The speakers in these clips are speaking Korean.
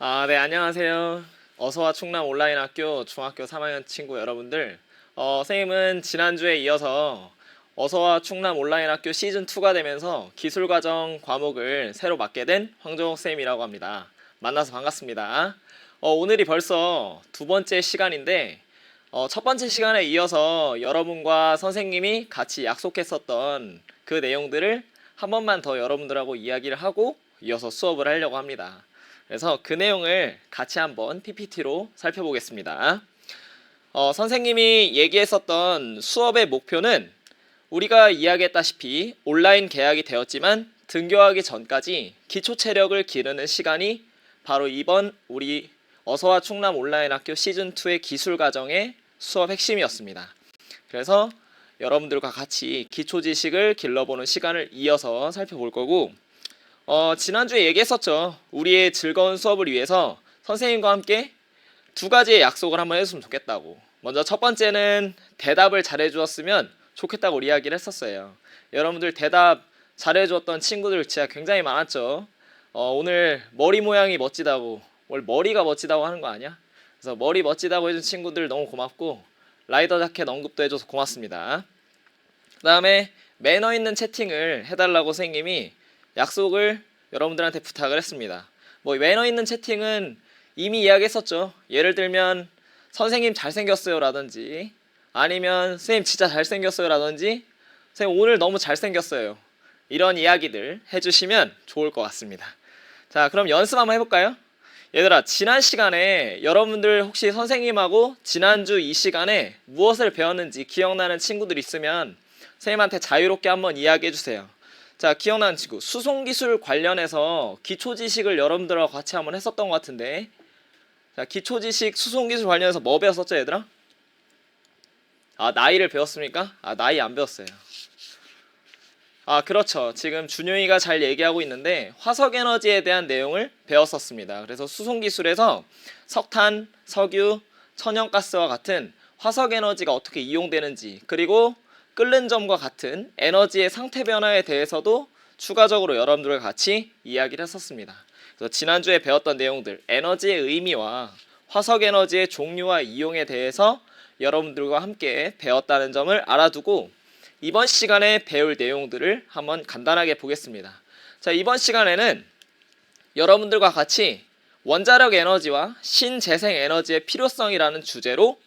네, 안녕하세요. 어서와 충남 온라인 학교 중학교 3학년 친구 여러분들. 선생님은 지난주에 이어서 어서와 충남 온라인 학교 시즌2가 되면서 기술과정 과목을 새로 맡게 된 황정욱 쌤이라고 합니다. 만나서 반갑습니다. 오늘이 벌써 두 번째 시간인데, 첫 번째 시간에 이어서 여러분과 선생님이 같이 약속했었던 그 내용들을 한 번만 더 여러분들하고 이야기를 하고 이어서 수업을 하려고 합니다. 그래서 그 내용을 같이 한번 PPT로 살펴보겠습니다. 선생님이 얘기했었던 수업의 목표는 우리가 이야기했다시피 온라인 개학이 되었지만 등교하기 전까지 기초 체력을 기르는 시간이 바로 이번 우리 어서와 충남 온라인 학교 시즌2의 기술 과정의 수업 핵심이었습니다. 그래서 여러분들과 같이 기초 지식을 길러보는 시간을 이어서 살펴볼 거고, 지난주에 얘기했었죠. 우리의 즐거운 수업을 위해서 선생님과 함께 두 가지의 약속을 한번 해줬으면 좋겠다고. 먼저 첫 번째는 대답을 잘해주었으면 좋겠다고 우리 이야기를 했었어요. 여러분들 대답 잘해주었던 친구들 진짜 굉장히 많았죠. 오늘 머리 모양이 멋지다고, 원래 머리가 멋지다고 하는 거 아니야? 그래서 머리 멋지다고 해준 친구들 너무 고맙고, 라이더 자켓 언급도 해줘서 고맙습니다. 그 다음에 매너 있는 채팅을 해달라고 선생님이 약속을 여러분들한테 부탁을 했습니다. 매너 있는 채팅은 이미 이야기했었죠. 예를 들면 선생님 잘생겼어요 라든지, 아니면 선생님 진짜 잘생겼어요 라든지, 선생님 오늘 너무 잘생겼어요, 이런 이야기들 해주시면 좋을 것 같습니다. 자, 그럼 연습 한번 해볼까요? 얘들아, 지난 시간에 여러분들 혹시 선생님하고 지난주 이 시간에 무엇을 배웠는지 기억나는 친구들 있으면 선생님한테 자유롭게 한번 이야기해주세요. 자, 기억나는 친구, 수송기술 관련해서 기초지식을 여러분들하고 같이 한번 했었던 것 같은데, 자, 기초지식 수송기술 관련해서 뭐 배웠었죠 얘들아? 나이를 배웠습니까? 나이 안 배웠어요. 그렇죠. 지금 준용이가 잘 얘기하고 있는데 화석에너지에 대한 내용을 배웠었습니다. 그래서 수송기술에서 석탄, 석유, 천연가스와 같은 화석에너지가 어떻게 이용되는지, 그리고 끓는 점과 같은 에너지의 상태 변화에 대해서도 추가적으로 여러분들과 같이 이야기를 했었습니다. 그래서 지난주에 배웠던 내용들, 에너지의 의미와 화석에너지의 종류와 이용에 대해서 여러분들과 함께 배웠다는 점을 알아두고 이번 시간에 배울 내용들을 한번 간단하게 보겠습니다. 자, 이번 시간에는 여러분들과 같이 원자력 에너지와 신재생 에너지의 필요성이라는 주제로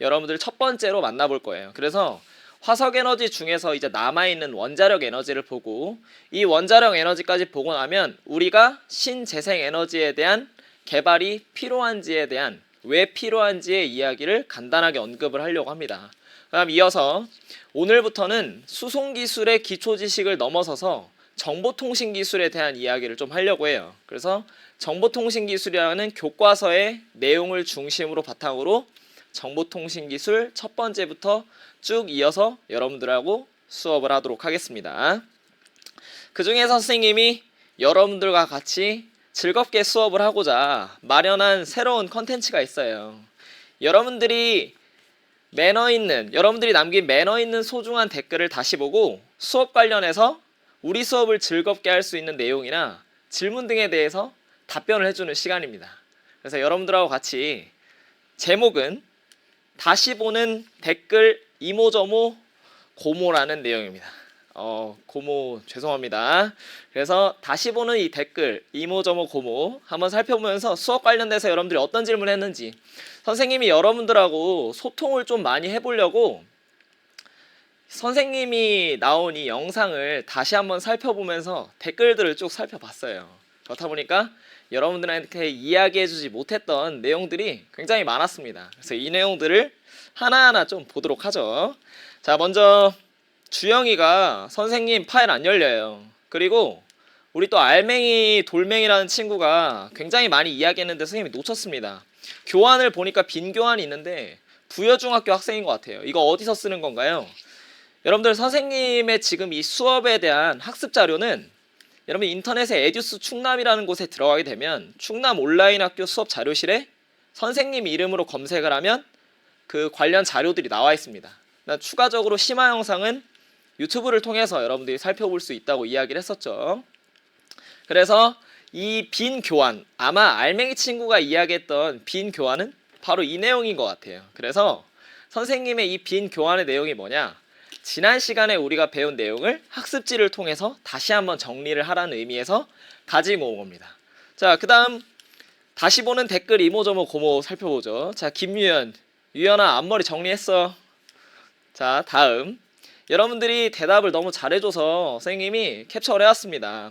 여러분들 첫 번째로 만나볼 거예요. 그래서 화석 에너지 중에서 이제 남아있는 원자력 에너지를 보고, 이 원자력 에너지까지 보고 나면 우리가 신재생 에너지에 대한 개발이 필요한지에 대한, 왜 필요한지의 이야기를 간단하게 언급을 하려고 합니다. 그럼 이어서 오늘부터는 수송기술의 기초지식을 넘어서서 정보통신기술에 대한 이야기를 좀 하려고 해요. 그래서 정보통신기술이라는 교과서의 내용을 중심으로 바탕으로 정보통신기술 첫 번째부터 쭉 이어서 여러분들하고 수업을 하도록 하겠습니다. 그 중에서 선생님이 여러분들과 같이 즐겁게 수업을 하고자 마련한 새로운 컨텐츠가 있어요. 여러분들이 남긴 매너 있는 소중한 댓글을 다시 보고 수업 관련해서 우리 수업을 즐겁게 할 수 있는 내용이나 질문 등에 대해서 답변을 해주는 시간입니다. 그래서 여러분들하고 같이, 제목은 다시 보는 댓글 이모저모 고모라는 내용입니다. 고모 죄송합니다. 그래서 다시 보는 이 댓글 이모저모 고모 한번 살펴보면서 수업 관련돼서 여러분들이 어떤 질문을 했는지, 선생님이 여러분들하고 소통을 좀 많이 해보려고 선생님이 나온 이 영상을 다시 한번 살펴보면서 댓글들을 쭉 살펴봤어요. 그렇다 보니까 여러분들한테 이야기해주지 못했던 내용들이 굉장히 많았습니다. 그래서 이 내용들을 하나하나 좀 보도록 하죠. 자, 먼저 주영이가 선생님 파일 안 열려요. 그리고 우리 또 알맹이 돌멩이라는 친구가 굉장히 많이 이야기했는데 선생님이 놓쳤습니다. 교환을 보니까 빈 교환이 있는데 부여중학교 학생인 것 같아요. 이거 어디서 쓰는 건가요? 여러분들, 선생님의 지금 이 수업에 대한 학습 자료는 여러분 인터넷에 에듀스 충남이라는 곳에 들어가게 되면 충남 온라인 학교 수업 자료실에 선생님 이름으로 검색을 하면 그 관련 자료들이 나와 있습니다. 추가적으로 심화 영상은 유튜브를 통해서 여러분들이 살펴볼 수 있다고 이야기를 했었죠. 그래서 이 빈 교환, 아마 알맹이 친구가 이야기했던 빈 교환은 바로 이 내용인 것 같아요. 그래서 선생님의 이 빈 교환의 내용이 뭐냐, 지난 시간에 우리가 배운 내용을 학습지를 통해서 다시 한번 정리를 하라는 의미에서 가지고 온 겁니다. 자, 그 다음 다시 보는 댓글 이모저모 고모 살펴보죠. 자, 김유연, 유연아 앞머리 정리했어. 자, 다음 여러분들이 대답을 너무 잘해줘서 선생님이 캡처를 해왔습니다.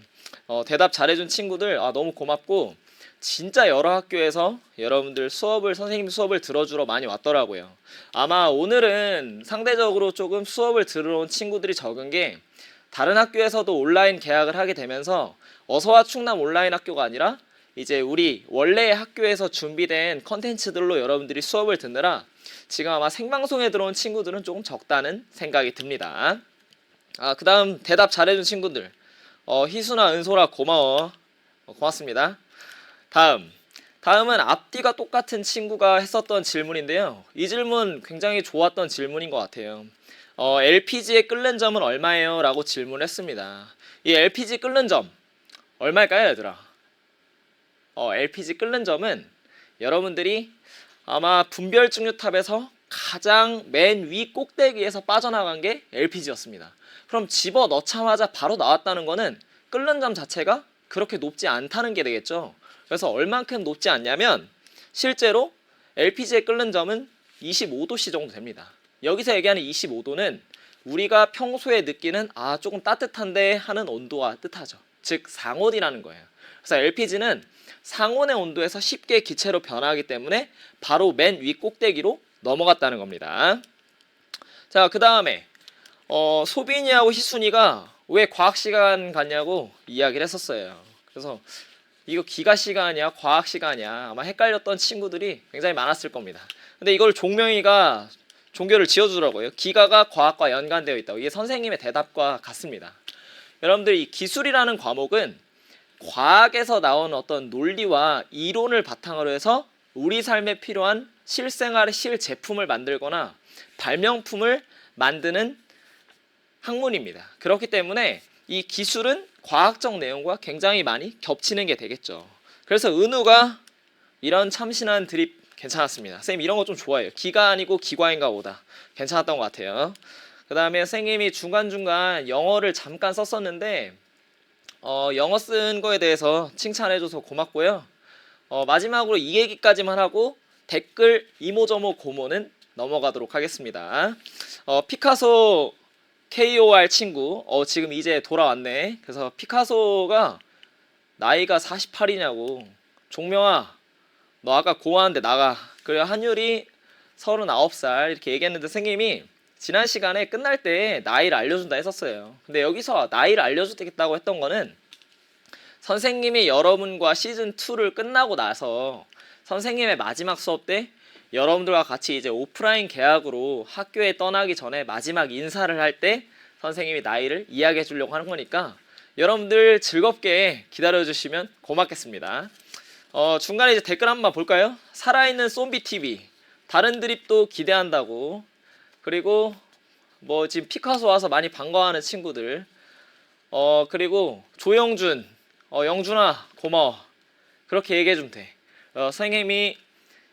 대답 잘해준 친구들 너무 고맙고, 진짜 여러 학교에서 여러분들 선생님 수업을 들어주러 많이 왔더라고요. 아마 오늘은 상대적으로 조금 수업을 들으러 온 친구들이 적은 게, 다른 학교에서도 온라인 개학을 하게 되면서 어서와 충남 온라인 학교가 아니라 이제 우리 원래 학교에서 준비된 컨텐츠들로 여러분들이 수업을 듣느라 지금 아마 생방송에 들어온 친구들은 조금 적다는 생각이 듭니다. 그 다음 대답 잘해준 친구들, 희수나 은솔아 고마워. 고맙습니다. 다음은 앞뒤가 똑같은 친구가 했었던 질문인데요. 이 질문 굉장히 좋았던 질문인 것 같아요. LPG에 끓는 점은 얼마예요? 라고 질문했습니다. 이 LPG 끓는 점 얼마일까요, 얘들아? LPG 끓는 점은 여러분들이 아마 분별증류탑에서 가장 맨 위 꼭대기에서 빠져나간 게 LPG였습니다. 그럼 집어 넣자마자 바로 나왔다는 거는 끓는 점 자체가 그렇게 높지 않다는 게 되겠죠. 그래서 얼만큼 높지 않냐면, 실제로 LPG에 끓는 점은 25도씨 정도 됩니다. 여기서 얘기하는 25도는 우리가 평소에 느끼는 조금 따뜻한데 하는 온도와 뜻하죠. 즉 상온이라는 거예요. 그래서 LPG는 상온의 온도에서 쉽게 기체로 변화하기 때문에 바로 맨 위 꼭대기로 넘어갔다는 겁니다. 자, 그 다음에 소빈이하고 희순이가 왜 과학시간 갔냐고 이야기를 했었어요. 그래서 이거 기가시간이야 과학시간이야 아마 헷갈렸던 친구들이 굉장히 많았을 겁니다. 근데 이걸 종명이가 종교를 지어주더라고요. 기가가 과학과 연관되어 있다고. 이게 선생님의 대답과 같습니다. 여러분들, 이 기술이라는 과목은 과학에서 나온 어떤 논리와 이론을 바탕으로 해서 우리 삶에 필요한 실생활의 실제품을 만들거나 발명품을 만드는 학문입니다. 그렇기 때문에 이 기술은 과학적 내용과 굉장히 많이 겹치는 게 되겠죠. 그래서 은우가 이런 참신한 드립 괜찮았습니다. 선생님 이런 거 좀 좋아해요. 기가 아니고 기과인가 보다. 괜찮았던 것 같아요. 그 다음에 선생님이 중간중간 영어를 잠깐 썼었는데 영어 쓴 거에 대해서 칭찬해줘서 고맙고요. 마지막으로 이 얘기까지만 하고 댓글 이모저모 고모는 넘어가도록 하겠습니다. 피카소 KOR 친구 지금 이제 돌아왔네. 그래서 피카소가 나이가 48이냐고. 종명아 너 아까 고하는데 나가. 그래 한율이 39살 이렇게 얘기했는데 선생님이 지난 시간에 끝날 때 나이를 알려준다 했었어요. 근데 여기서 나이를 알려주겠다고 했던 거는, 선생님이 여러분과 시즌2를 끝나고 나서 선생님의 마지막 수업 때 여러분들과 같이 이제 오프라인 개학으로 학교에 떠나기 전에 마지막 인사를 할 때 선생님이 나이를 이야기해 주려고 하는 거니까 여러분들 즐겁게 기다려 주시면 고맙겠습니다. 중간에 이제 댓글 한번 볼까요? 살아있는 쏨비TV 다른 드립도 기대한다고. 그리고 뭐 지금 피카소 와서 많이 반가워하는 친구들, 그리고 조영준, 영준아 고마워. 그렇게 얘기해주면 돼. 선생님이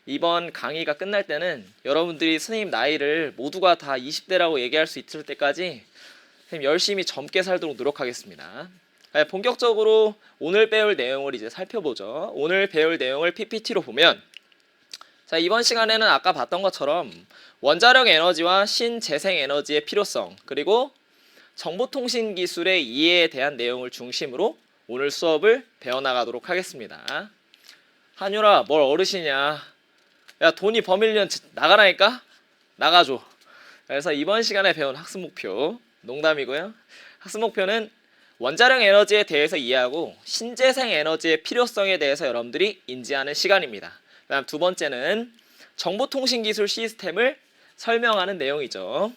이번 강의가 끝날 때는 여러분들이 선생님 나이를 모두가 다 20대라고 얘기할 수 있을 때까지 선생님 열심히 젊게 살도록 노력하겠습니다. 본격적으로 오늘 배울 내용을 이제 살펴보죠. 오늘 배울 내용을 PPT로 보면, 자, 이번 시간에는 아까 봤던 것처럼 원자력 에너지와 신재생 에너지의 필요성, 그리고 정보통신 기술의 이해에 대한 내용을 중심으로 오늘 수업을 배워나가도록 하겠습니다. 한율아 뭘 어르신이야. 야 돈이 버밀리언 나가라니까? 나가줘. 그래서 이번 시간에 배운 학습 목표, 농담이고요. 학습 목표는 원자력 에너지에 대해서 이해하고 신재생 에너지의 필요성에 대해서 여러분들이 인지하는 시간입니다. 그다음 두 번째는 정보통신기술 시스템을 설명하는 내용이죠.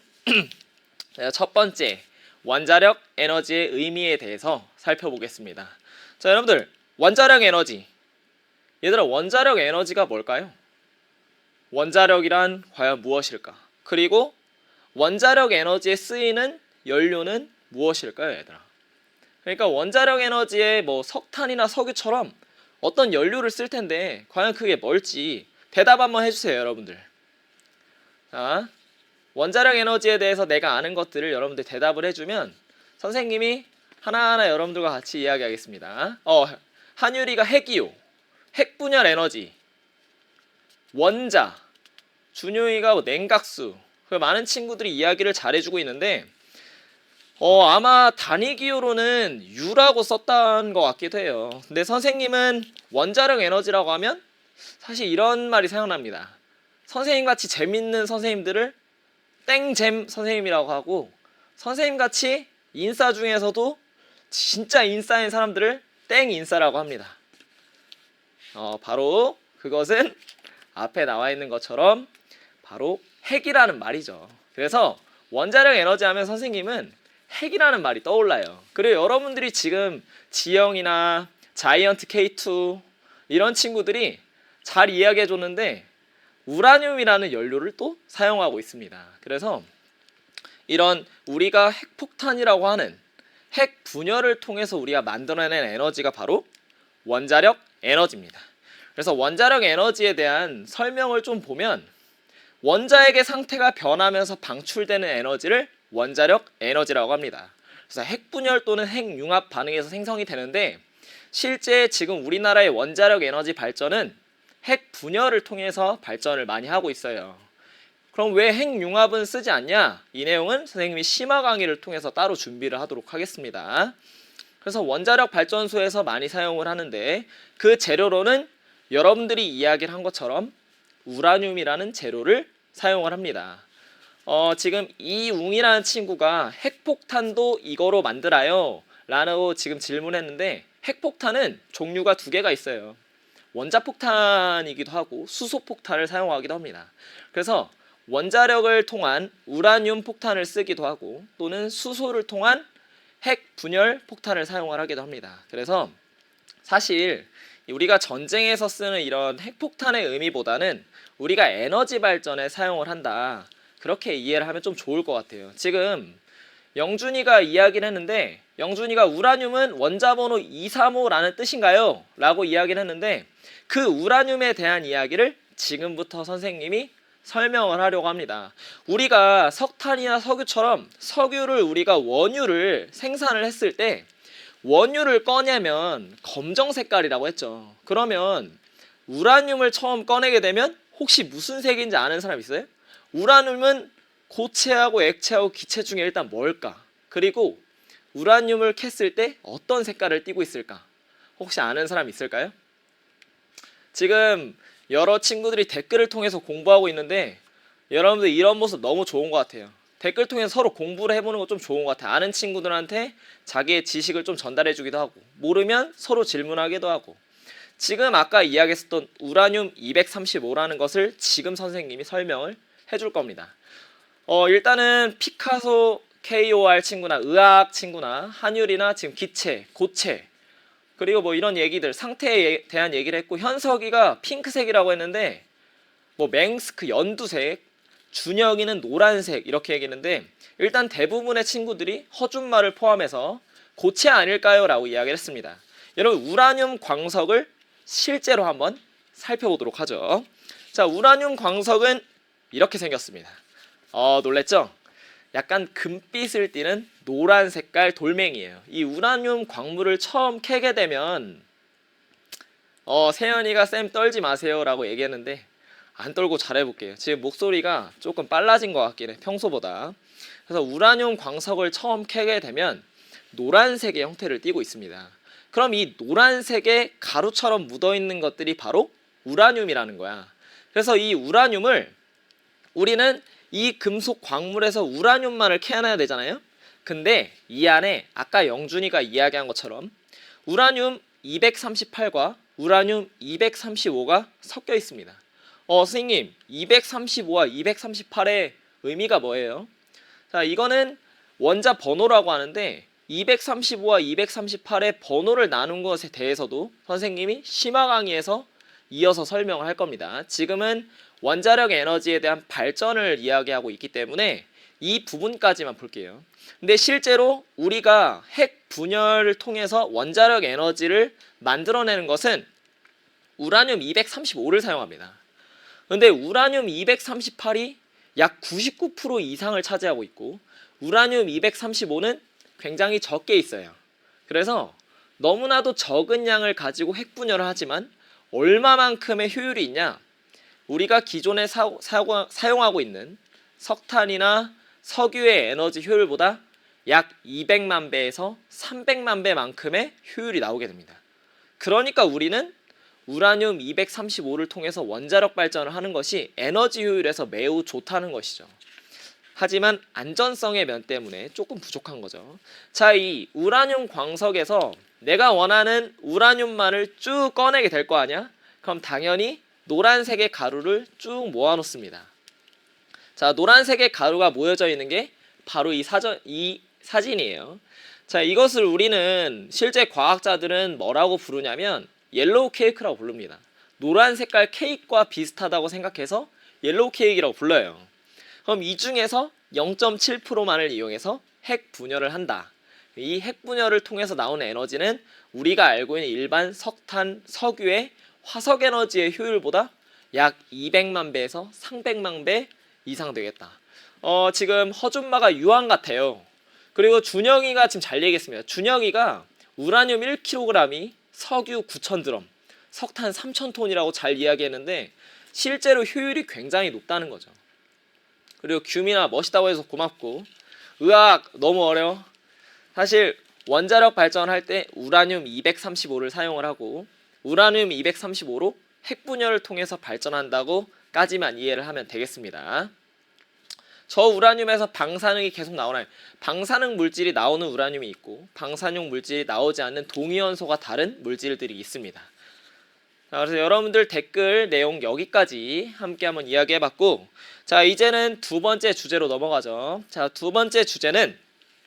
첫 번째, 원자력 에너지의 의미에 대해서 살펴보겠습니다. 자, 여러분들 원자력 에너지, 얘들아 원자력 에너지가 뭘까요? 원자력이란 과연 무엇일까? 그리고 원자력 에너지에 쓰이는 연료는 무엇일까요, 얘들아? 그러니까 원자력 에너지에 뭐 석탄이나 석유처럼 어떤 연료를 쓸 텐데 과연 그게 뭘지 대답 한번 해주세요, 여러분들. 자, 원자력 에너지에 대해서 내가 아는 것들을 여러분들 대답을 해주면 선생님이 하나하나 여러분들과 같이 이야기하겠습니다. 한유리가 핵이요, 핵분열 에너지, 원자, 준용이가 뭐 냉각수, 그 많은 친구들이 이야기를 잘해주고 있는데 아마 단위 기호로는 U라고 썼던 것 같기도 해요. 근데 선생님은 원자력 에너지라고 하면 사실 이런 말이 생각납니다. 선생님같이 재밌는 선생님들을 땡잼 선생님이라고 하고, 선생님같이 인싸 중에서도 진짜 인싸인 사람들을 땡인싸라고 합니다. 바로 그것은 앞에 나와 있는 것처럼 바로 핵이라는 말이죠. 그래서 원자력 에너지 하면 선생님은 핵이라는 말이 떠올라요. 그리고 여러분들이 지금 지영이나 자이언트 K2 이런 친구들이 잘 이야기해 줬는데 우라늄이라는 연료를 또 사용하고 있습니다. 그래서 이런 우리가 핵폭탄이라고 하는 핵 분열을 통해서 우리가 만들어낸 에너지가 바로 원자력 에너지입니다. 그래서 원자력 에너지에 대한 설명을 좀 보면 원자핵의 상태가 변하면서 방출되는 에너지를 원자력 에너지라고 합니다. 그래서 핵분열 또는 핵융합 반응에서 생성이 되는데 실제 지금 우리나라의 원자력 에너지 발전은 핵분열을 통해서 발전을 많이 하고 있어요. 그럼 왜 핵융합은 쓰지 않냐? 이 내용은 선생님이 심화 강의를 통해서 따로 준비를 하도록 하겠습니다. 그래서 원자력 발전소에서 많이 사용을 하는데 그 재료로는 여러분들이 이야기를 한 것처럼 우라늄이라는 재료를 사용을 합니다. 지금 이웅이라는 친구가 핵폭탄도 이거로 만들어요 라고 지금 질문했는데 핵폭탄은 종류가 두 개가 있어요. 원자폭탄이기도 하고 수소폭탄을 사용하기도 합니다. 그래서 원자력을 통한 우라늄 폭탄을 쓰기도 하고 또는 수소를 통한 핵 분열 폭탄을 사용을 하기도 합니다. 그래서 사실 우리가 전쟁에서 쓰는 이런 핵폭탄의 의미보다는 우리가 에너지 발전에 사용을 한다, 그렇게 이해를 하면 좀 좋을 것 같아요. 지금 영준이가 이야기를 했는데 영준이가 우라늄은 원자번호 235라는 뜻인가요? 라고 이야기를 했는데 그 우라늄에 대한 이야기를 지금부터 선생님이 설명을 하려고 합니다. 우리가 석탄이나 석유처럼 석유를 우리가 원유를 생산을 했을 때 원유를 꺼내면 검정 색깔이라고 했죠. 그러면 우라늄을 처음 꺼내게 되면 혹시 무슨 색인지 아는 사람 있어요? 우라늄은 고체하고 액체하고 기체 중에 일단 뭘까? 그리고 우라늄을 캤을 때 어떤 색깔을 띠고 있을까? 혹시 아는 사람 있을까요? 지금 여러 친구들이 댓글을 통해서 공부하고 있는데 여러분들 이런 모습 너무 좋은 것 같아요. 댓글 통해서 서로 공부를 해보는 거 좀 좋은 것 같아요. 아는 친구들한테 자기의 지식을 좀 전달해 주기도 하고 모르면 서로 질문하기도 하고. 지금 아까 이야기했었던 우라늄 235라는 것을 지금 선생님이 설명을 해줄 겁니다. 일단은 피카소 KOR 친구나 의학 친구나 한율이나 지금 기체, 고체 그리고 뭐 이런 얘기들 상태에 대한 얘기를 했고 현석이가 핑크색이라고 했는데 뭐 맹스크 연두색, 준혁이는 노란색 이렇게 얘기했는데 일단 대부분의 친구들이 허준말을 포함해서 고체 아닐까요? 라고 이야기를 했습니다. 여러분 우라늄 광석을 실제로 한번 살펴보도록 하죠. 자, 우라늄 광석은 이렇게 생겼습니다. 놀랬죠? 약간 금빛을 띠는 노란 색깔 돌멩이에요. 이 우라늄 광물을 처음 캐게 되면 세연이가 쌤 떨지 마세요 라고 얘기했는데 안 떨고 잘해볼게요. 지금 목소리가 조금 빨라진 것 같긴 해, 평소보다. 그래서 우라늄 광석을 처음 캐게 되면 노란색의 형태를 띠고 있습니다. 그럼 이 노란색의 가루처럼 묻어있는 것들이 바로 우라늄이라는 거야. 그래서 이 우라늄을 우리는 이 금속 광물에서 우라늄만을 캐내야 되잖아요. 근데 이 안에 아까 영준이가 이야기한 것처럼 우라늄 238과 우라늄 235가 섞여 있습니다. 선생님 235와 238의 의미가 뭐예요? 자, 이거는 원자 번호라고 하는데 235와 238의 번호를 나눈 것에 대해서도 선생님이 심화 강의에서 이어서 설명을 할 겁니다. 지금은 원자력 에너지에 대한 발전을 이야기하고 있기 때문에 이 부분까지만 볼게요. 근데 실제로 우리가 핵 분열을 통해서 원자력 에너지를 만들어내는 것은 우라늄 235를 사용합니다. 근데 우라늄 238이 약 99% 이상을 차지하고 있고 우라늄 235는 굉장히 적게 있어요. 그래서 너무나도 적은 양을 가지고 핵분열을 하지만 얼마만큼의 효율이 있냐? 우리가 기존에 사용하고 있는 석탄이나 석유의 에너지 효율보다 약 200만 배에서 300만 배만큼의 효율이 나오게 됩니다. 그러니까 우리는 우라늄 235를 통해서 원자력 발전을 하는 것이 에너지 효율에서 매우 좋다는 것이죠. 하지만 안전성의 면 때문에 조금 부족한 거죠. 자, 이 우라늄 광석에서 내가 원하는 우라늄만을 쭉 꺼내게 될 거 아니야? 그럼 당연히 노란색의 가루를 쭉 모아 놓습니다. 자, 노란색의 가루가 모여져 있는 게 바로 이 사진이에요. 자, 이것을 우리는 실제 과학자들은 뭐라고 부르냐면 옐로우 케이크라고 부릅니다. 노란 색깔 케이크와 비슷하다고 생각해서 옐로우 케이크라고 불러요. 그럼 이 중에서 0.7%만을 이용해서 핵 분열을 한다. 이 핵 분열을 통해서 나오는 에너지는 우리가 알고 있는 일반 석탄, 석유의 화석 에너지의 효율보다 약 200만 배에서 300만 배 이상 되겠다. 지금 허준마가 유황 같아요. 그리고 준영이가 지금 잘 얘기했습니다. 준영이가 우라늄 1kg이 석유 9,000드럼, 석탄 3,000톤이라고 잘 이야기했는데 실제로 효율이 굉장히 높다는 거죠. 그리고 규민아 멋있다고 해서 고맙고, 의학 너무 어려워. 사실 원자력 발전할 때 우라늄 235를 사용을 하고 우라늄 235로 핵분열을 통해서 발전한다고 까지만 이해를 하면 되겠습니다. 저 우라늄에서 방사능이 계속 나오나요? 방사능 물질이 나오는 우라늄이 있고 방사능 물질이 나오지 않는 동위원소가 다른 물질들이 있습니다. 자, 그래서 여러분들 댓글 내용 여기까지 함께 한번 이야기해봤고, 자, 이제는 두 번째 주제로 넘어가죠. 자, 두 번째 주제는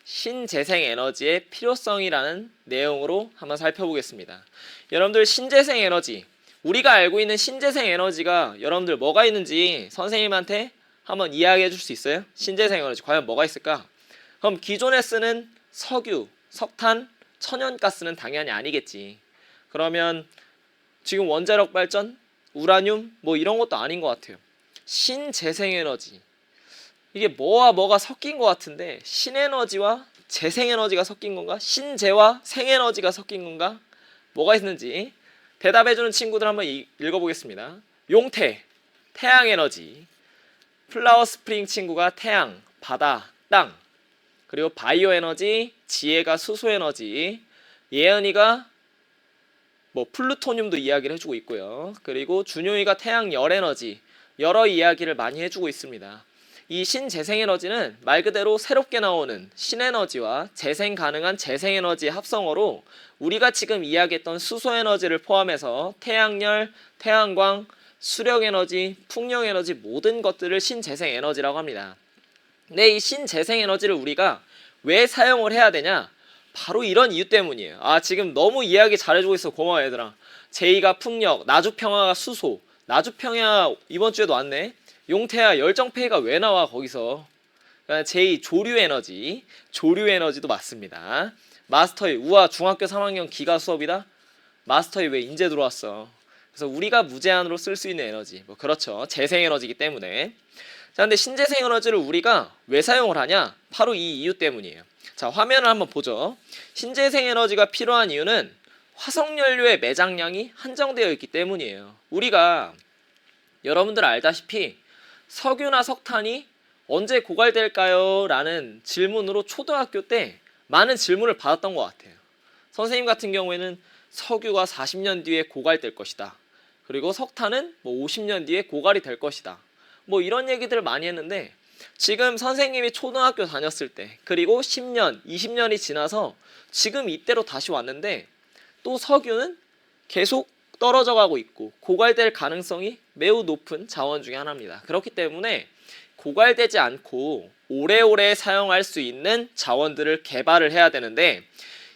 신재생 에너지의 필요성이라는 내용으로 한번 살펴보겠습니다. 여러분들 신재생 에너지, 우리가 알고 있는 신재생 에너지가 여러분들 뭐가 있는지 선생님한테 한번 이야기해 줄 수 있어요? 신재생 에너지 과연 뭐가 있을까? 그럼 기존에 쓰는 석유, 석탄, 천연가스는 당연히 아니겠지. 그러면 지금 원자력 발전, 우라늄 뭐 이런 것도 아닌 것 같아요. 신재생 에너지, 이게 뭐와 뭐가 섞인 것 같은데 신에너지와 재생에너지가 섞인 건가? 신재와 생에너지가 섞인 건가? 뭐가 있는지 대답해주는 친구들 한번 읽어보겠습니다. 용태, 태양에너지. 플라워 스프링 친구가 태양, 바다, 땅. 그리고 바이오 에너지, 지혜가 수소 에너지, 예은이가 뭐 플루토늄도 이야기를 해주고 있고요. 그리고 준용이가 태양 열 에너지, 여러 이야기를 많이 해주고 있습니다. 이 신재생에너지는 말 그대로 새롭게 나오는 신에너지와 재생 가능한 재생에너지의 합성어로 우리가 지금 이야기했던 수소에너지를 포함해서 태양열, 태양광, 수력에너지, 풍력에너지 모든 것들을 신재생에너지라고 합니다. 근데 이 신재생에너지를 우리가 왜 사용을 해야 되냐? 바로 이런 이유 때문이에요. 아, 지금 너무 이야기 잘해주고 있어. 고마워 얘들아. 제2가 풍력, 나주평화가 수소, 나주평화 이번 주에도 왔네. 용태야 열정페이가 왜 나와 거기서? 제2 조류에너지, 조류에너지도 맞습니다. 마스터이, 우와 중학교 3학년 기가 수업이다? 마스터이 왜 인제 들어왔어? 그래서 우리가 무제한으로 쓸 수 있는 에너지, 뭐 그렇죠. 재생에너지이기 때문에. 자, 근데 신재생에너지를 우리가 왜 사용을 하냐? 바로 이 이유 때문이에요. 자, 화면을 한번 보죠. 신재생에너지가 필요한 이유는 화석연료의 매장량이 한정되어 있기 때문이에요. 우리가 여러분들 알다시피 석유나 석탄이 언제 고갈될까요? 라는 질문으로 초등학교 때 많은 질문을 받았던 것 같아요. 선생님 같은 경우에는 석유가 40년 뒤에 고갈될 것이다. 그리고 석탄은 뭐 50년 뒤에 고갈이 될 것이다. 뭐 이런 얘기들을 많이 했는데 지금 선생님이 초등학교 다녔을 때 그리고 10년, 20년이 지나서 지금 이때로 다시 왔는데 또 석유는 계속 떨어져 가고 있고 고갈될 가능성이 매우 높은 자원 중에 하나입니다. 그렇기 때문에 고갈되지 않고 오래오래 사용할 수 있는 자원들을 개발을 해야 되는데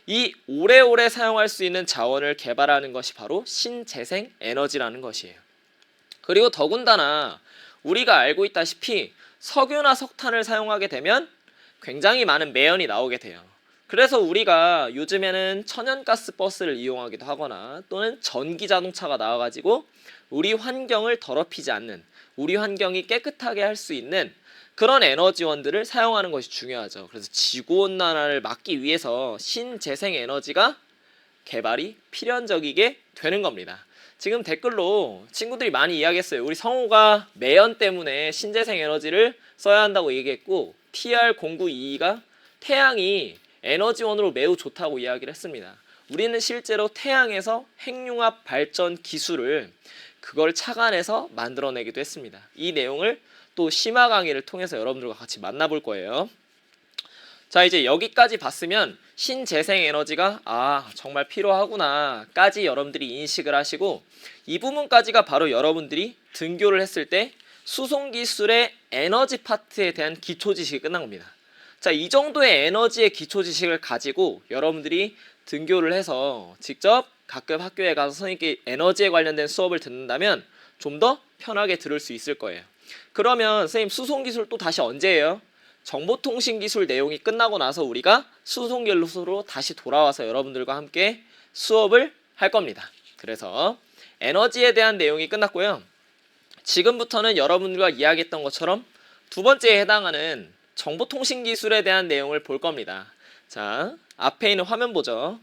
이 오래오래 사용할 수 있는 자원을 개발하는 것이 바로 신재생 에너지라는 것이에요. 그리고 더군다나 우리가 알고 있다시피 석유나 석탄을 사용하게 되면 굉장히 많은 매연이 나오게 돼요. 그래서 우리가 요즘에는 천연가스 버스를 이용하기도 하거나 또는 전기 자동차가 나와가지고 우리 환경을 더럽히지 않는, 우리 환경이 깨끗하게 할 수 있는 그런 에너지원들을 사용하는 것이 중요하죠. 그래서 지구온난화를 막기 위해서 신재생 에너지가 개발이 필연적이게 되는 겁니다. 지금 댓글로 친구들이 많이 이야기했어요. 우리 성우가 매연 때문에 신재생 에너지를 써야 한다고 얘기했고, TR0922가 태양이 에너지원으로 매우 좋다고 이야기를 했습니다. 우리는 실제로 태양에서 핵융합 발전 기술을 그걸 착안해서 만들어내기도 했습니다. 이 내용을 또 심화 강의를 통해서 여러분들과 같이 만나볼 거예요. 자, 이제 여기까지 봤으면 신재생 에너지가 정말 필요하구나 까지 여러분들이 인식을 하시고, 이 부분까지가 바로 여러분들이 등교를 했을 때 수송기술의 에너지 파트에 대한 기초 지식이 끝난 겁니다. 자, 이 정도의 에너지의 기초 지식을 가지고 여러분들이 등교를 해서 직접 가끔 학교에 가서 선생님께 에너지에 관련된 수업을 듣는다면 좀 더 편하게 들을 수 있을 거예요. 그러면 선생님 수송기술 또 다시 언제 해요? 정보통신기술 내용이 끝나고 나서 우리가 수송기술로 다시 돌아와서 여러분들과 함께 수업을 할 겁니다. 그래서 에너지에 대한 내용이 끝났고요. 지금부터는 여러분들과 이야기했던 것처럼 두 번째에 해당하는 정보통신기술에 대한 내용을 볼 겁니다. 자, 앞에 있는 화면 보죠.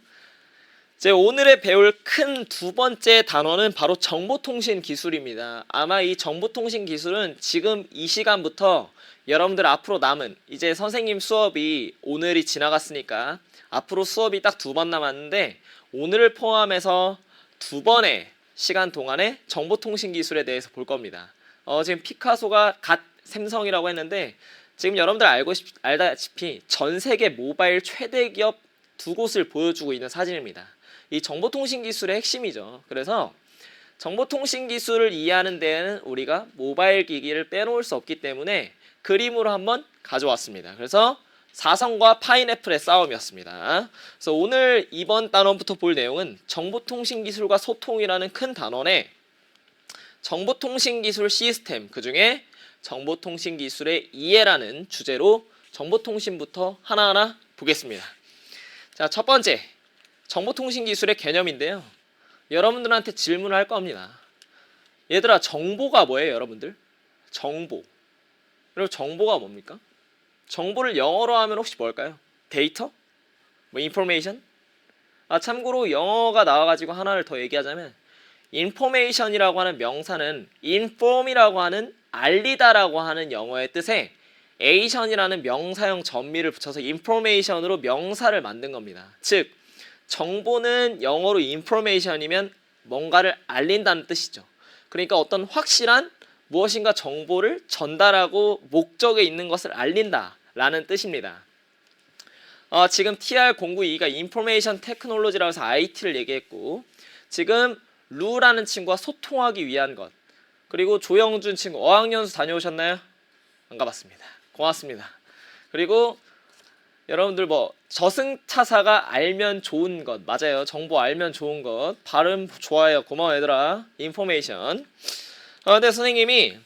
이제 오늘의 배울 큰 두 번째 단어는 바로 정보통신 기술입니다. 아마 이 정보통신 기술은 지금 이 시간부터 여러분들 앞으로 남은, 이제 선생님 수업이 오늘이 지나갔으니까 앞으로 수업이 딱 2번 남았는데, 오늘을 포함해서 2번의 시간 동안에 정보통신 기술에 대해서 볼 겁니다. 지금 피카소가 갓 샘성이라고 했는데, 지금 여러분들 알다시피 전 세계 모바일 최대 기업 2곳을 보여주고 있는 사진입니다. 이 정보통신 기술의 핵심이죠. 그래서 정보통신 기술을 이해하는 데에는 우리가 모바일 기기를 빼놓을 수 없기 때문에 그림으로 한번 가져왔습니다. 그래서 사성과 파인애플의 싸움이었습니다. 그래서 오늘 이번 단원부터 볼 내용은 정보통신 기술과 소통이라는 큰 단원에 정보통신 기술 시스템, 그 중에 정보통신 기술의 이해라는 주제로 정보통신부터 하나하나 보겠습니다. 자, 첫 번째, 정보통신 기술의 개념인데요. 여러분들한테 질문을 할 겁니다. 얘들아, 정보가 뭐예요, 여러분들? 정보. 여러분, 정보가 뭡니까? 정보를 영어로 하면 혹시 뭘까요? 데이터? 뭐 인포메이션? 참고로 영어가 나와가지고 하나를 더 얘기하자면, 인포메이션이라고 하는 명사는 inform이라고 하는 알리다라고 하는 영어의 뜻에 에이션이라는 명사형 전미를 붙여서 인포메이션으로 명사를 만든 겁니다. 즉, 정보는 영어로 인포메이션이면 뭔가를 알린다는 뜻이죠. 그러니까 어떤 확실한 무엇인가 정보를 전달하고 목적에 있는 것을 알린다라는 뜻입니다. 지금 TR0922가 인포메이션 테크놀로지라고 해서 IT를 얘기했고, 지금 루라는 친구와 소통하기 위한 것, 그리고 조영준 친구 어학연수 다녀오셨나요? 안 가봤습니다. 고맙습니다. 그리고 여러분들 저승차사가 알면 좋은 것, 맞아요. 정보 알면 좋은 것, 발음 좋아요. 고마워 얘들아. 인포메이션. 근데 선생님이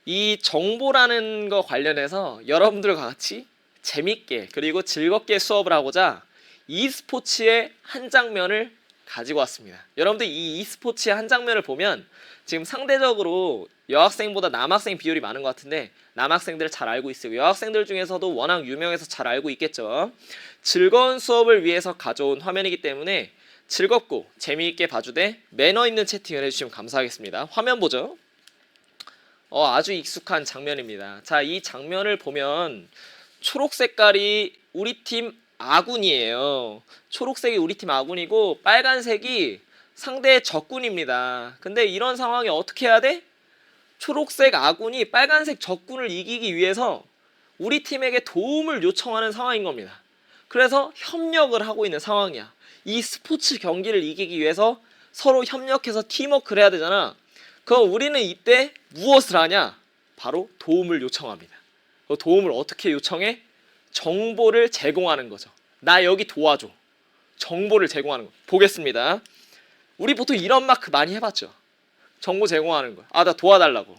이 정보라는 거 관련해서 여러분들과 같이 재밌게 그리고 즐겁게 수업을 하고자 e스포츠의 한 장면을 가지고 왔습니다. 여러분들 이 e스포츠의 한 장면을 보면 지금 상대적으로 여학생보다 남학생 비율이 많은 것 같은데, 남학생들을 잘 알고 있어요. 여학생들 중에서도 워낙 유명해서 잘 알고 있겠죠. 즐거운 수업을 위해서 가져온 화면이기 때문에 즐겁고 재미있게 봐주되 매너 있는 채팅을 해주시면 감사하겠습니다. 화면 보죠. 아주 익숙한 장면입니다. 자, 이 장면을 보면 초록 색깔이 우리 팀 아군이에요. 초록색이 우리 팀 아군이고 빨간색이 상대의 적군입니다. 근데 이런 상황에 어떻게 해야 돼? 초록색 아군이 빨간색 적군을 이기기 위해서 우리 팀에게 도움을 요청하는 상황인 겁니다. 그래서 협력을 하고 있는 상황이야. 이 스포츠 경기를 이기기 위해서 서로 협력해서 팀워크를 해야 되잖아. 그럼 우리는 이때 무엇을 하냐? 바로 도움을 요청합니다. 그 도움을 어떻게 요청해? 정보를 제공하는 거죠. 나 여기 도와줘. 정보를 제공하는 거. 보겠습니다. 우리 보통 이런 마크 많이 해봤죠. 정보 제공하는 거야. 나 도와달라고.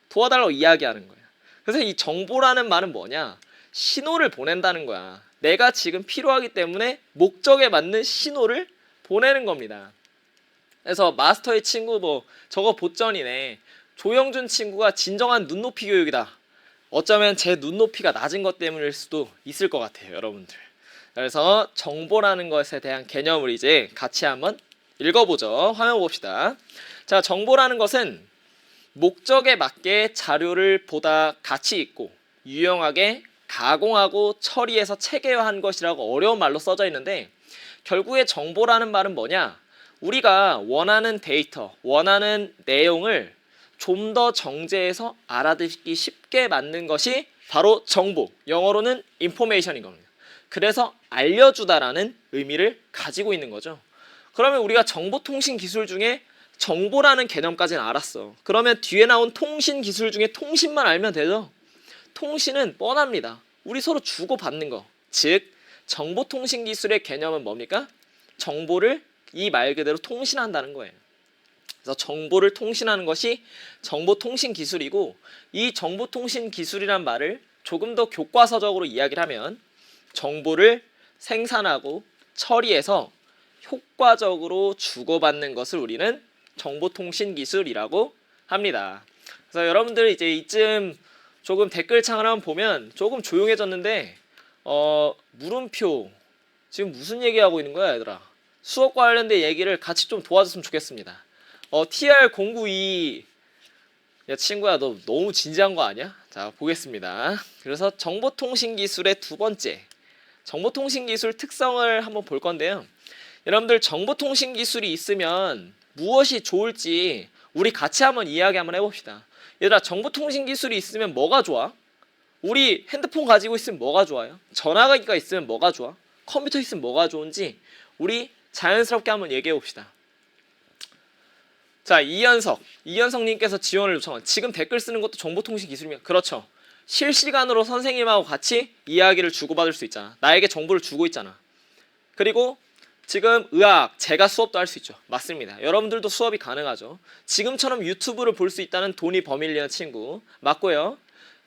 도와달라고 이야기하는 거야. 그래서 이 정보라는 말은 뭐냐? 신호를 보낸다는 거야. 내가 지금 필요하기 때문에 목적에 맞는 신호를 보내는 겁니다. 그래서 마스터의 친구 저거 보전이네. 조영준 친구가 진정한 눈높이 교육이다. 어쩌면 제 눈높이가 낮은 것 때문일 수도 있을 것 같아요, 여러분들. 그래서 정보라는 것에 대한 개념을 이제 같이 한번 읽어보죠. 화면 봅시다. 자, 정보라는 것은 목적에 맞게 자료를 보다 가치 있고 유용하게 가공하고 처리해서 체계화한 것이라고 어려운 말로 써져 있는데, 결국에 정보라는 말은 뭐냐? 우리가 원하는 데이터, 원하는 내용을 좀 더 정제해서 알아듣기 쉽게 만든 것이 바로 정보, 영어로는 information인 겁니다. 그래서 알려주다라는 의미를 가지고 있는 거죠. 그러면 우리가 정보통신 기술 중에 정보라는 개념까지는 알았어. 그러면 뒤에 나온 통신 기술 중에 통신만 알면 되죠. 통신은 뻔합니다. 우리 서로 주고받는 거. 즉 정보통신 기술의 개념은 뭡니까? 정보를 이 말 그대로 통신한다는 거예요. 그래서 정보를 통신하는 것이 정보통신 기술이고, 이 정보통신 기술이란 말을 조금 더 교과서적으로 이야기를 하면 정보를 생산하고 처리해서 효과적으로 주고받는 것을 우리는 정보통신 기술이라고 합니다. 그래서 여러분들 이제 이쯤 조금 댓글창을 한번 보면 조금 조용해졌는데 물음표 지금 무슨 얘기하고 있는 거야 얘들아? 수업 관련된 얘기를 같이 좀 도와줬으면 좋겠습니다. TR092 야 친구야, 너 너무 진지한 거 아니야? 자, 보겠습니다. 그래서 정보통신 기술의 두 번째, 정보통신 기술 특성을 한번 볼 건데요. 여러분들 정보통신 기술이 있으면 무엇이 좋을지 우리 같이 한번 이야기 한번 해봅시다. 얘들아, 정보통신 기술이 있으면 뭐가 좋아? 우리 핸드폰 가지고 있으면 뭐가 좋아요? 전화기가 있으면 뭐가 좋아? 컴퓨터 있으면 뭐가 좋은지 우리 자연스럽게 한번 얘기해 봅시다. 자, 이현석님께서 지원을 요청한, 지금 댓글 쓰는 것도 정보통신 기술이면 그렇죠. 실시간으로 선생님하고 같이 이야기를 주고받을 수 있잖아. 나에게 정보를 주고 있잖아. 그리고 지금 의학, 제가 수업도 할 수 있죠. 맞습니다. 여러분들도 수업이 가능하죠. 지금처럼 유튜브를 볼 수 있다는 돈이 버밀리는 친구 맞고요.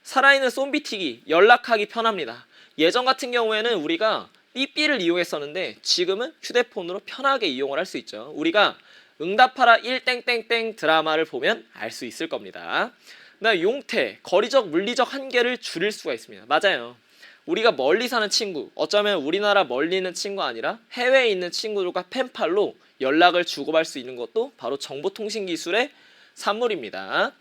살아있는 쏨비티기, 연락하기 편합니다. 예전 같은 경우에는 우리가 삐삐를 이용했었는데 지금은 휴대폰으로 편하게 이용을 할 수 있죠. 우리가 응답하라 1땡땡땡 드라마를 보면 알 수 있을 겁니다. 그다음 용태, 거리적 물리적 한계를 줄일 수가 있습니다. 맞아요. 우리가 멀리 사는 친구, 어쩌면 우리나라 멀리 있는 친구 아니라 해외에 있는 친구들과 펜팔로 연락을 주고받을 수 있는 것도 바로 정보통신 기술의 산물입니다.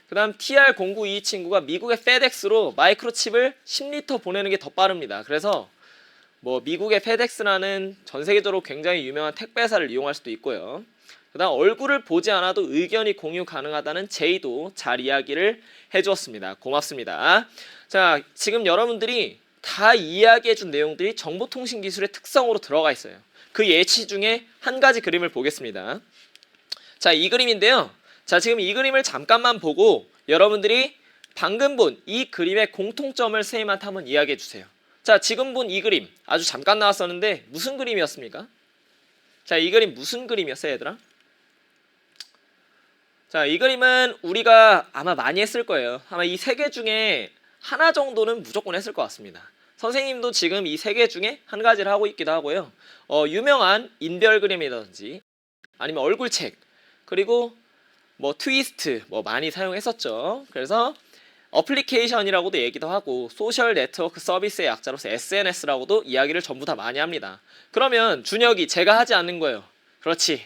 그 다음 TR092 친구가 미국의 페덱스로 마이크로칩을 10리터 보내는 게 더 빠릅니다. 그래서 미국의 페덱스라는 전 세계적으로 굉장히 유명한 택배사를 이용할 수도 있고요. 그 다음 얼굴을 보지 않아도 의견이 공유 가능하다는 제이도 잘 이야기를 해주었습니다. 고맙습니다. 자, 지금 여러분들이 다 이야기해준 내용들이 정보통신 기술의 특성으로 들어가 있어요. 그 예시 중에 한 가지 그림을 보겠습니다. 자, 이 그림인데요. 자, 지금 이 그림을 잠깐만 보고 여러분들이 방금 본 이 그림의 공통점을 선생님한테 한번 이야기해 주세요. 자, 지금 본 이 그림 아주 잠깐 나왔었는데 무슨 그림이었습니까? 자, 이 그림 무슨 그림이었어요, 얘들아? 자, 이 그림은 우리가 아마 많이 했을 거예요. 아마 이 세 개 중에 하나 정도는 무조건 했을 것 같습니다. 선생님도 지금 이 세 개 중에 한 가지를 하고 있기도 하고요. 유명한 인별 그림이라든지 아니면 얼굴책, 그리고 트위스트 많이 사용했었죠. 그래서 어플리케이션이라고도 얘기도 하고 소셜 네트워크 서비스의 약자로서 SNS라고도 이야기를 전부 다 많이 합니다. 그러면 준혁이 제가 하지 않는 거예요. 그렇지,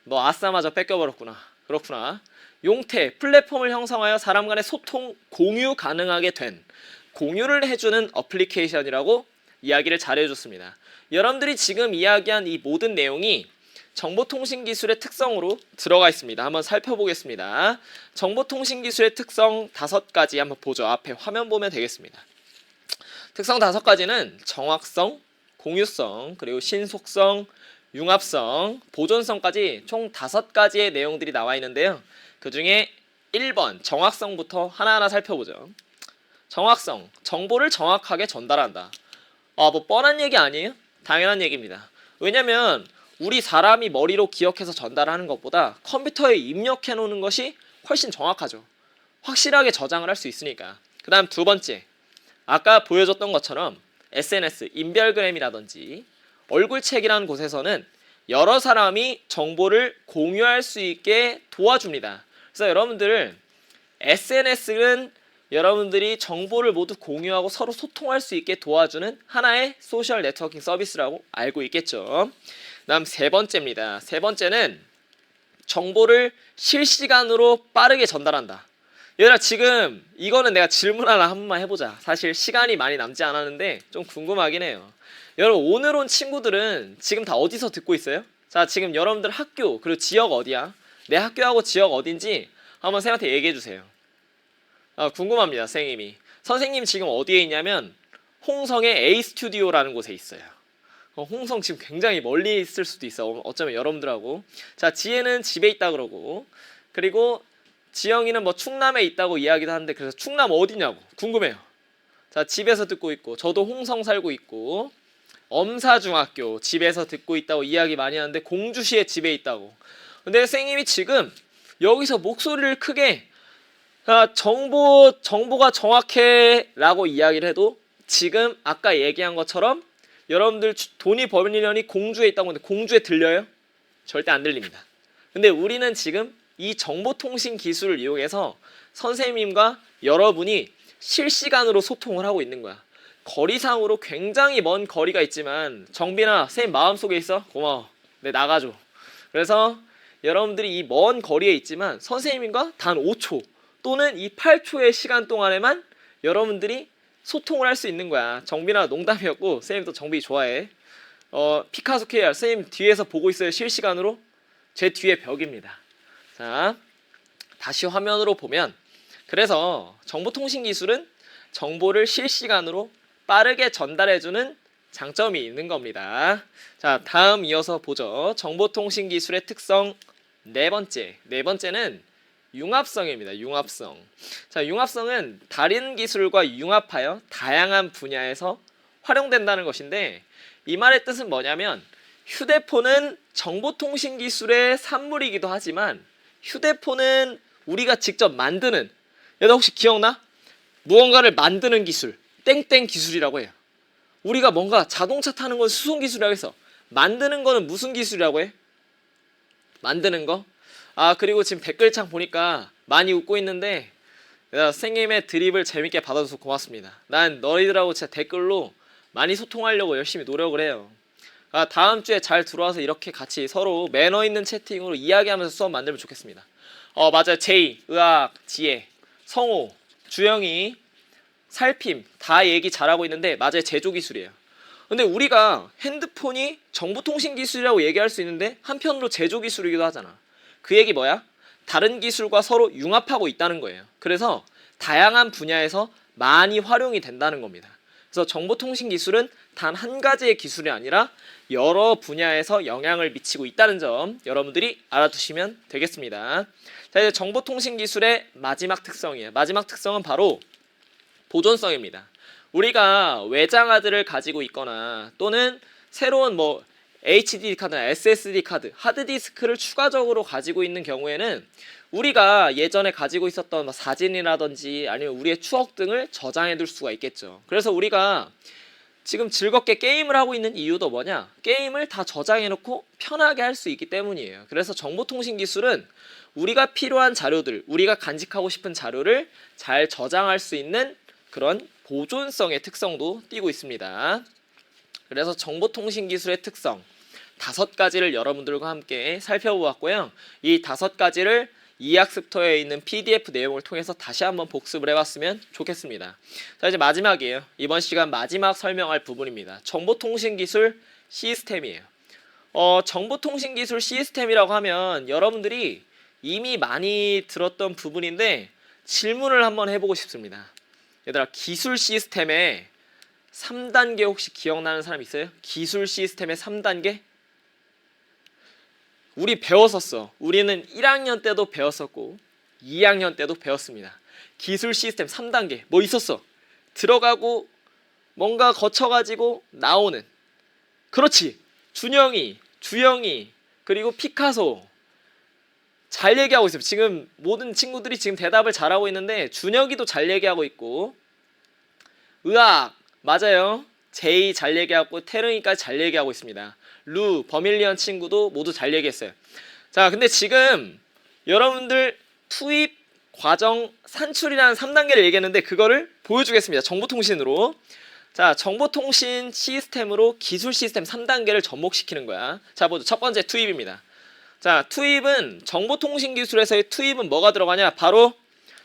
너 아싸마저 뺏겨버렸구나. 그렇구나. 용태, 플랫폼을 형성하여 사람 간의 소통, 공유 가능하게 된, 공유를 해주는 어플리케이션이라고 이야기를 잘해줬습니다. 여러분들이 지금 이야기한 이 모든 내용이 정보통신기술의 특성으로 들어가 있습니다. 한번 살펴보겠습니다. 정보통신기술의 특성 5가지 한번 보죠. 앞에 화면 보면 되겠습니다. 특성 5가지는 정확성, 공유성, 그리고 신속성, 융합성, 보존성까지 총 5가지의 내용들이 나와 있는데요. 그 중에 1번 정확성부터 하나하나 살펴보죠. 정확성, 정보를 정확하게 전달한다. 뻔한 얘기 아니에요? 당연한 얘기입니다. 왜냐면 우리 사람이 머리로 기억해서 전달하는 것보다 컴퓨터에 입력해 놓는 것이 훨씬 정확하죠. 확실하게 저장을 할 수 있으니까. 그 다음 두 번째, 아까 보여줬던 것처럼 SNS, 인별그램이라든지 얼굴책이라는 곳에서는 여러 사람이 정보를 공유할 수 있게 도와줍니다. 그래서 여러분들 SNS는 여러분들이 정보를 모두 공유하고 서로 소통할 수 있게 도와주는 하나의 소셜 네트워킹 서비스라고 알고 있겠죠. 다음 세 번째입니다. 세 번째는 정보를 실시간으로 빠르게 전달한다. 얘들아, 지금 이거는 내가 질문 하나 한 번만 해보자. 사실 시간이 많이 남지 않았는데 좀 궁금하긴 해요. 여러분, 오늘 온 친구들은 지금 다 어디서 듣고 있어요? 자, 지금 여러분들 학교 그리고 지역 어디야? 내 학교하고 지역 어딘지 한번 쌤한테 얘기해 주세요. 궁금합니다. 선생님 지금 어디에 있냐면 홍성의 A 스튜디오라는 곳에 있어요. 홍성 지금 굉장히 멀리 있을 수도 있어. 어쩌면 여러분들하고. 자, 지혜는 집에 있다 그러고, 그리고 지영이는 뭐 충남에 있다고 이야기도 하는데, 그래서 충남 어디냐고 궁금해요. 자, 집에서 듣고 있고, 저도 홍성 살고 있고, 엄사중학교 집에서 듣고 있다고 이야기 많이 하는데 공주시에 집에 있다고. 근데 선생님이 지금 여기서 목소리를 크게 정보가 정확해 라고 이야기를 해도 지금 아까 얘기한 것처럼 여러분들 돈이 벌리려니 공주에 있다고 하는데 공주에 들려요? 절대 안 들립니다. 근데 우리는 지금 이 정보통신 기술을 이용해서 선생님과 여러분이 실시간으로 소통을 하고 있는 거야. 거리상으로 굉장히 먼 거리가 있지만, 정빈아, 선생님 마음속에 있어? 고마워. 네, 나가줘. 그래서 여러분들이 이 먼 거리에 있지만 선생님과 단 5초 또는 이 8초의 시간 동안에만 여러분들이 소통을 할 수 있는 거야. 정빈아, 농담이었고 선생님도 정빈이 좋아해. 피카소 KR 선생님 뒤에서 보고 있어요. 실시간으로. 제 뒤에 벽입니다. 자, 다시 화면으로 보면, 그래서 정보통신기술은 정보를 실시간으로 빠르게 전달해주는 장점이 있는 겁니다. 자, 다음 이어서 보죠. 정보통신기술의 특성 네 번째는 융합성입니다. 융합성. 자, 융합성은 다른 기술과 융합하여 다양한 분야에서 활용된다는 것인데, 이 말의 뜻은 뭐냐면, 휴대폰은 정보통신기술의 산물이기도 하지만 휴대폰은 우리가 직접 만드는, 얘들 혹시 기억나? 무언가를 만드는 기술, 땡땡 기술이라고 해요. 우리가 뭔가 자동차 타는 건 수송 기술이라고 해서, 만드는 거는 무슨 기술이라고 해? 만드는 거? 그리고 지금 댓글창 보니까 많이 웃고 있는데, 선생님의 드립을 재밌게 받아줘서 고맙습니다. 난 너희들하고 진짜 댓글로 많이 소통하려고 열심히 노력을 해요. 다음 주에 잘 들어와서 이렇게 같이 서로 매너 있는 채팅으로 이야기하면서 수업 만들면 좋겠습니다. 맞아요. 제이, 의학, 지혜, 성호, 주영이, 살핌 다 얘기 잘하고 있는데, 맞아요. 제조기술이에요. 근데 우리가 핸드폰이 정보통신기술이라고 얘기할 수 있는데 한편으로 제조기술이기도 하잖아. 그 얘기 뭐야? 다른 기술과 서로 융합하고 있다는 거예요. 그래서 다양한 분야에서 많이 활용이 된다는 겁니다. 그래서 정보통신기술은 단 한 가지의 기술이 아니라 여러 분야에서 영향을 미치고 있다는 점 여러분들이 알아두시면 되겠습니다. 자, 이제 정보통신기술의 마지막 특성이에요. 마지막 특성은 바로 보존성입니다. 우리가 외장하드를 가지고 있거나 또는 새로운 HDD 카드나 SSD 카드, 하드디스크를 추가적으로 가지고 있는 경우에는 우리가 예전에 가지고 있었던 사진이라든지 아니면 우리의 추억 등을 저장해 둘 수가 있겠죠. 그래서 우리가 지금 즐겁게 게임을 하고 있는 이유도 뭐냐? 게임을 다 저장해 놓고 편하게 할 수 있기 때문이에요. 그래서 정보통신 기술은 우리가 필요한 자료들, 우리가 간직하고 싶은 자료를 잘 저장할 수 있는 그런 보존성의 특성도 띠고 있습니다. 그래서 정보통신 기술의 특성 5가지를 여러분들과 함께 살펴보았고요. 이 5가지를 이학습터에 있는 PDF 내용을 통해서 다시 한번 복습을 해봤으면 좋겠습니다. 자, 이제 마지막이에요. 이번 시간 마지막 설명할 부분입니다. 정보통신기술 시스템이에요. 정보통신기술 시스템이라고 하면 여러분들이 이미 많이 들었던 부분인데 질문을 한번 해보고 싶습니다. 얘들아, 기술 시스템의 3단계 혹시 기억나는 사람 있어요? 기술 시스템의 3단계? 우리 배웠었어. 우리는 1학년 때도 배웠었고 2학년 때도 배웠습니다. 기술 시스템 3단계 뭐 있었어? 들어가고 뭔가 거쳐가지고 나오는. 그렇지. 준영이, 주영이, 그리고 피카소. 잘 얘기하고 있어요. 지금 모든 친구들이 지금 대답을 잘하고 있는데 준혁이도 잘 얘기하고 있고, 의학 맞아요. 제이 잘 얘기하고 태릉이까지 잘 얘기하고 있습니다. 루, 버밀리언 친구도 모두 잘 얘기했어요. 자, 근데 지금 여러분들 투입 과정 산출이라는 3단계를 얘기했는데 그거를 보여주겠습니다. 정보통신으로. 자, 정보통신 시스템으로 기술 시스템 3단계를 접목시키는 거야. 자, 보죠. 첫 번째 투입입니다. 자, 투입은 정보통신 기술에서의 투입은 뭐가 들어가냐? 바로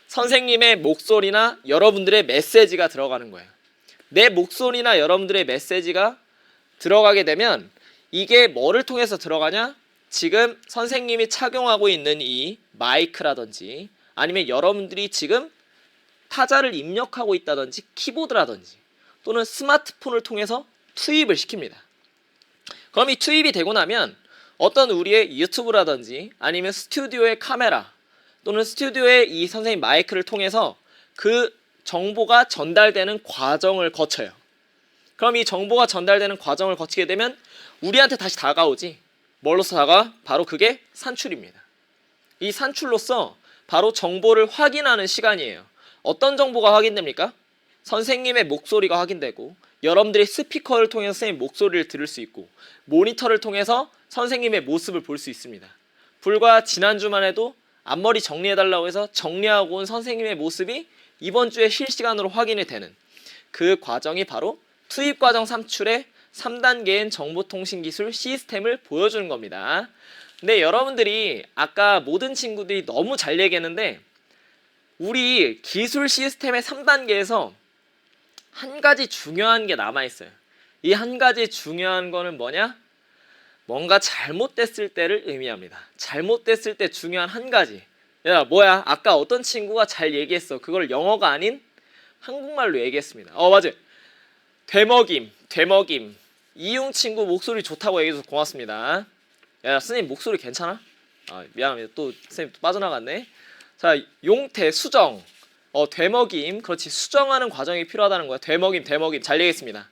선생님의 목소리나 여러분들의 메시지가 들어가는 거예요. 내 목소리나 여러분들의 메시지가 들어가게 되면 이게 뭐를 통해서 들어가냐? 지금 선생님이 착용하고 있는 이 마이크라든지 아니면 여러분들이 지금 타자를 입력하고 있다든지 키보드라든지 또는 스마트폰을 통해서 투입을 시킵니다. 그럼 이 투입이 되고 나면 어떤 우리의 유튜브라든지 아니면 스튜디오의 카메라 또는 스튜디오의 이 선생님 마이크를 통해서 그 정보가 전달되는 과정을 거쳐요. 그럼 이 정보가 전달되는 과정을 거치게 되면 우리한테 다시 다가오지. 뭘로서 다가? 바로 그게 산출입니다. 이 산출로서 바로 정보를 확인하는 시간이에요. 어떤 정보가 확인됩니까? 선생님의 목소리가 확인되고 여러분들이 스피커를 통해서 선생님 목소리를 들을 수 있고 모니터를 통해서 선생님의 모습을 볼 수 있습니다. 불과 지난주만 해도 앞머리 정리해달라고 해서 정리하고 온 선생님의 모습이 이번 주에 실시간으로 확인이 되는 그 과정이 바로 투입과정 산출의 3단계인 정보통신기술 시스템을 보여주는 겁니다. 근데 여러분들이 아까 모든 친구들이 너무 잘 얘기했는데 우리 기술 시스템의 3단계에서 한 가지 중요한 게 남아있어요. 이 한 가지 중요한 거는 뭐냐? 뭔가 잘못됐을 때를 의미합니다. 잘못됐을 때 중요한 한 가지. 야, 뭐야? 아까 어떤 친구가 잘 얘기했어. 그걸 영어가 아닌 한국말로 얘기했습니다. 맞아요. 되먹임. 이용 친구 목소리 좋다고 얘기해줘서 고맙습니다. 야, 선생님 목소리 괜찮아? 미안합니다. 또 선생님 또 빠져나갔네. 자, 용태, 수정. 되먹임. 그렇지. 수정하는 과정이 필요하다는 거야. 되먹임. 잘 얘기했습니다.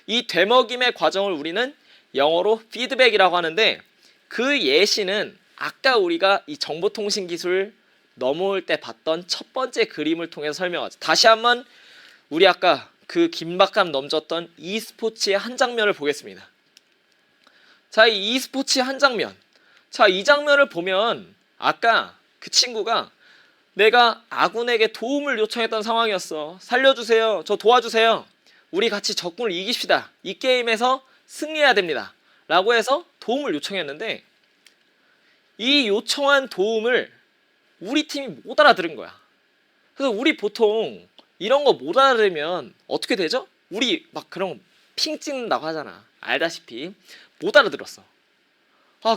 이 되먹임의 과정을 우리는 영어로 피드백이라고 하는데 그 예시는 아까 우리가 이 정보통신 기술 넘어올 때 봤던 첫 번째 그림을 통해서 설명하죠. 다시 한번 우리 아까 그 긴박감 넘쳤던 e스포츠의 한 장면을 보겠습니다. 자, 이 e스포츠의 한 장면. 자, 이 장면을 보면 아까 그 친구가 내가 아군에게 도움을 요청했던 상황이었어. 살려주세요. 저 도와주세요. 우리 같이 적군을 이깁시다. 이 게임에서 승리해야 됩니다. 라고 해서 도움을 요청했는데 이 요청한 도움을 우리 팀이 못 알아들은 거야. 그래서 우리 보통 이런 거 못 알아들으면 어떻게 되죠? 우리 막 그런 거 핑 찍는다고 하잖아. 알다시피 못 알아들었어.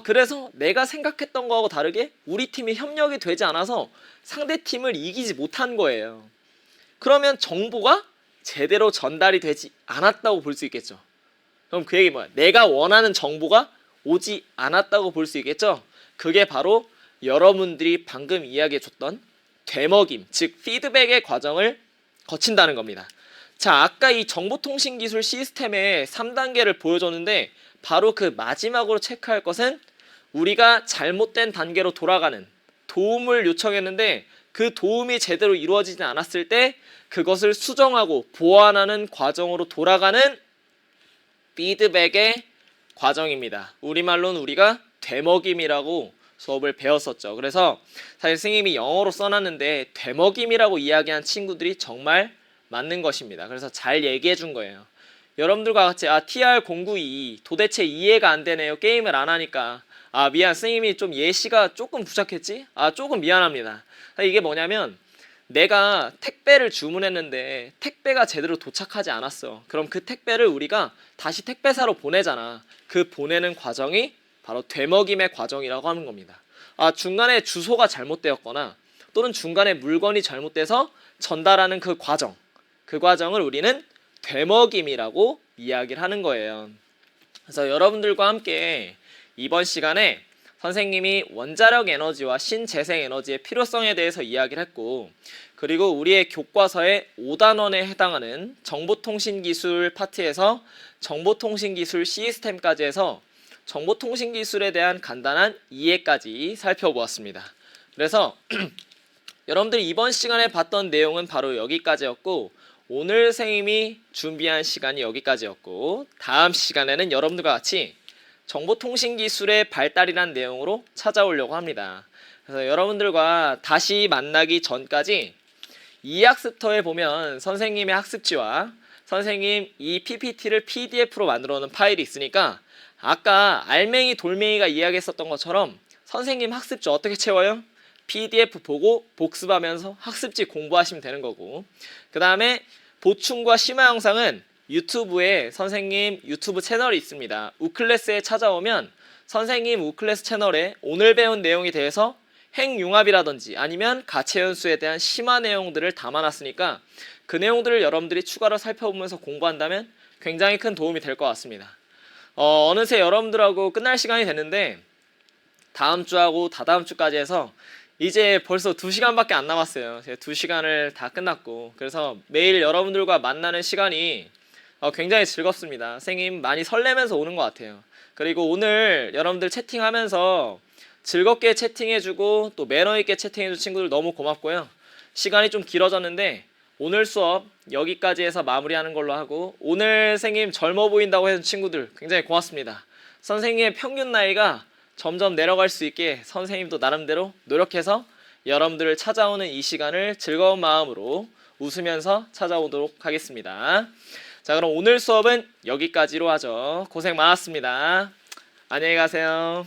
그래서 내가 생각했던 거하고 다르게 우리 팀이 협력이 되지 않아서 상대 팀을 이기지 못한 거예요. 그러면 정보가 제대로 전달이 되지 않았다고 볼 수 있겠죠. 그럼 그 얘기 뭐야? 내가 원하는 정보가 오지 않았다고 볼 수 있겠죠. 그게 바로 여러분들이 방금 이야기해줬던 되먹임, 즉 피드백의 과정을 거친다는 겁니다. 자, 아까 이 정보통신기술 시스템의 3단계를 보여줬는데 바로 그 마지막으로 체크할 것은 우리가 잘못된 단계로 돌아가는 도움을 요청했는데 그 도움이 제대로 이루어지지 않았을 때 그것을 수정하고 보완하는 과정으로 돌아가는 피드백의 과정입니다. 우리말로는 우리가 되먹임이라고 수업을 배웠었죠. 그래서 사실 선생님이 영어로 써놨는데 되먹임이라고 이야기한 친구들이 정말 맞는 것입니다. 그래서 잘 얘기해 준 거예요. 여러분들과 같이 TR092 도대체 이해가 안 되네요. 게임을 안 하니까. 미안, 선생님이 좀 예시가 조금 부족했지? 조금 미안합니다. 이게 뭐냐면 내가 택배를 주문했는데 택배가 제대로 도착하지 않았어. 그럼 그 택배를 우리가 다시 택배사로 보내잖아. 그 보내는 과정이 바로 되먹임의 과정이라고 하는 겁니다. 중간에 주소가 잘못되었거나 또는 중간에 물건이 잘못돼서 전달하는 그 과정, 그 과정을 우리는 되먹임이라고 이야기를 하는 거예요. 그래서 여러분들과 함께 이번 시간에 선생님이 원자력 에너지와 신재생 에너지의 필요성에 대해서 이야기를 했고, 그리고 우리의 교과서의 5단원에 해당하는 정보통신기술 파트에서 정보통신기술 시스템까지 해서 정보통신기술에 대한 간단한 이해까지 살펴보았습니다. 그래서 여러분들이 이번 시간에 봤던 내용은 바로 여기까지였고, 오늘 선생님이 준비한 시간이 여기까지였고, 다음 시간에는 여러분들과 같이 정보통신기술의 발달이란 내용으로 찾아오려고 합니다. 그래서 여러분들과 다시 만나기 전까지 이 학습터에 보면 선생님의 학습지와 선생님 이 PPT를 PDF로 만들어 놓은 파일이 있으니까, 아까 알맹이 돌멩이가 이야기했었던 것처럼 선생님 학습지 어떻게 채워요? PDF 보고 복습하면서 학습지 공부하시면 되는 거고, 그 다음에 보충과 심화 영상은 유튜브에 선생님 유튜브 채널이 있습니다. 우클래스에 찾아오면 선생님 우클래스 채널에 오늘 배운 내용에 대해서 행융합이라든지 아니면 가채연수에 대한 심화 내용들을 담아놨으니까 그 내용들을 여러분들이 추가로 살펴보면서 공부한다면 굉장히 큰 도움이 될 것 같습니다. 어느새 여러분들하고 끝날 시간이 됐는데, 다음 주하고 다다음 주까지 해서 이제 벌써 2시간밖에 안 남았어요. 제가 2시간을 다 끝났고, 그래서 매일 여러분들과 만나는 시간이 굉장히 즐겁습니다. 선생님 많이 설레면서 오는 것 같아요. 그리고 오늘 여러분들 채팅하면서 즐겁게 채팅해주고 또 매너있게 채팅해준 친구들 너무 고맙고요. 시간이 좀 길어졌는데 오늘 수업 여기까지 해서 마무리하는 걸로 하고, 오늘 선생님 젊어 보인다고 해준 친구들 굉장히 고맙습니다. 선생님의 평균 나이가 점점 내려갈 수 있게 선생님도 나름대로 노력해서 여러분들을 찾아오는 이 시간을 즐거운 마음으로 웃으면서 찾아오도록 하겠습니다. 자, 그럼 오늘 수업은 여기까지로 하죠. 고생 많았습니다. 안녕히 가세요.